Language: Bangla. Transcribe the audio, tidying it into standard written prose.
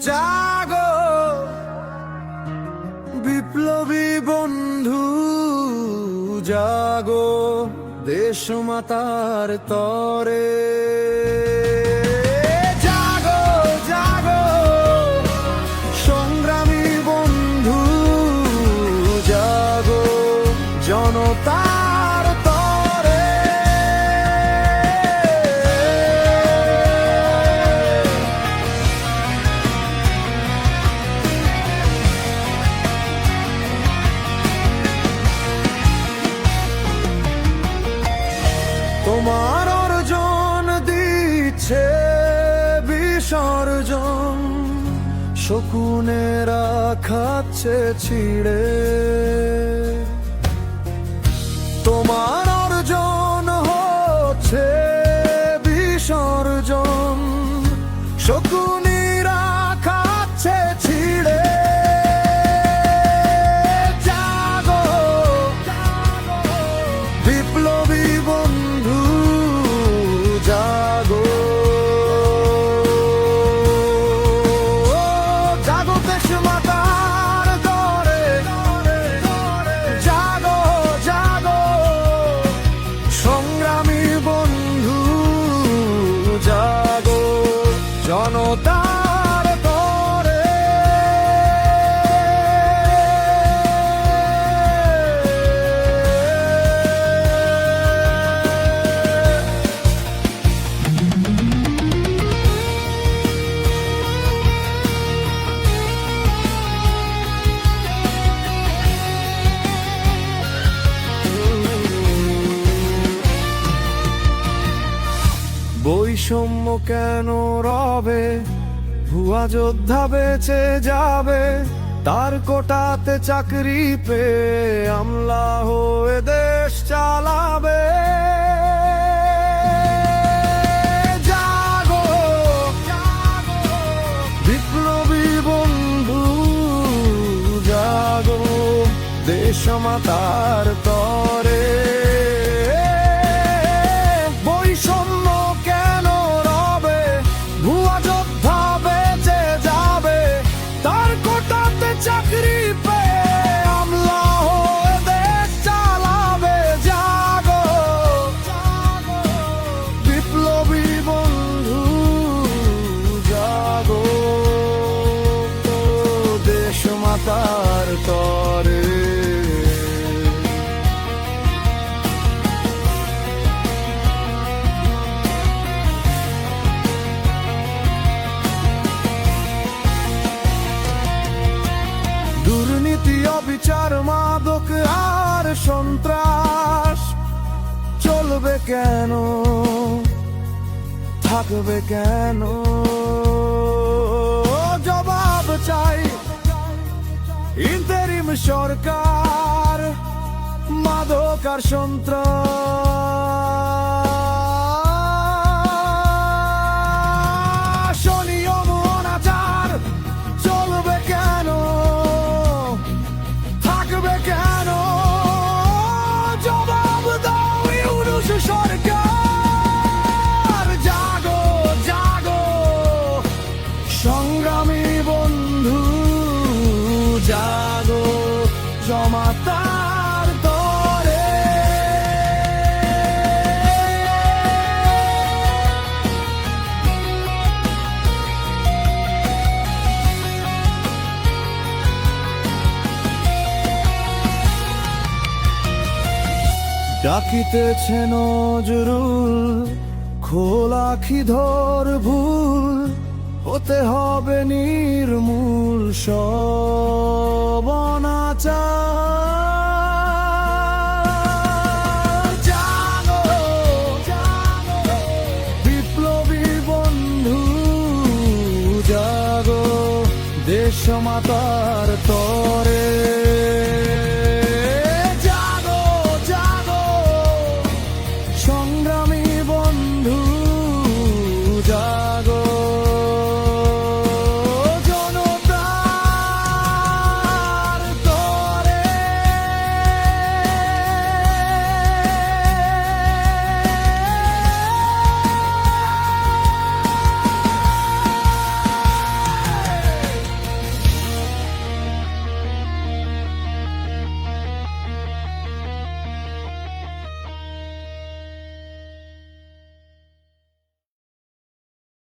জাগো বিপ্লবী বন্ধু জাগো দেশ মাতার তরে। জাগো জাগো সংগ্রামী বন্ধু জাগো জনতার তরে। তোমার অর্জন দিচ্ছে বিসর্জন, শকুনেরা খাচ্ছে ছিঁড়ে। তোমার অর্জন হচ্ছে বিসর্জন, শকুনেরা খাচ্ছে ছিঁড়ে। জাগো বিপ্লবী বন্ধু জাগো, জাগো দেশ মাতার তরে। জাগো জাগো সংগ্রামী বন্ধু জাগো জনতার তরে। বৈষম্য কেন রবে, ভুয়া যোদ্ধা বেঁচে যাবে, তার কোটাতে চাকরি পেয়ে আমলা হয়ে দেশ চালাবে। জাগো বিপ্লবী বন্ধু জাগো দেশ মাতার তরে। বৈষম্য কেন রবে, ভুয়া যোদ্ধা বেঁচে যাবে, তার কোটাতে চাকরি পেয়ে আমলা হয়ে দেশ চালাবে। জাগো বিপ্লবী বন্ধু জাগো দেশ মাতার তরে। দুর্নীতি অবিচার মাদক আর সন্ত্রাস চলবে কেন, থাকবে কেন? জবাব চাই ইন্টারিম সরকার, মাদক আর সন্ত্রাস অনিয়ম অনাচার চলবে কেন, থাকবে কেন? জবাব দাও ইউনূস সরকার। জাগো জাগো সংগ্রামী বন্ধু জাগো জমাতার তরে। ডাকিতেছে নজরুল, খোল আঁখি ধর ভুল, হতে হবে নির্মূল সব।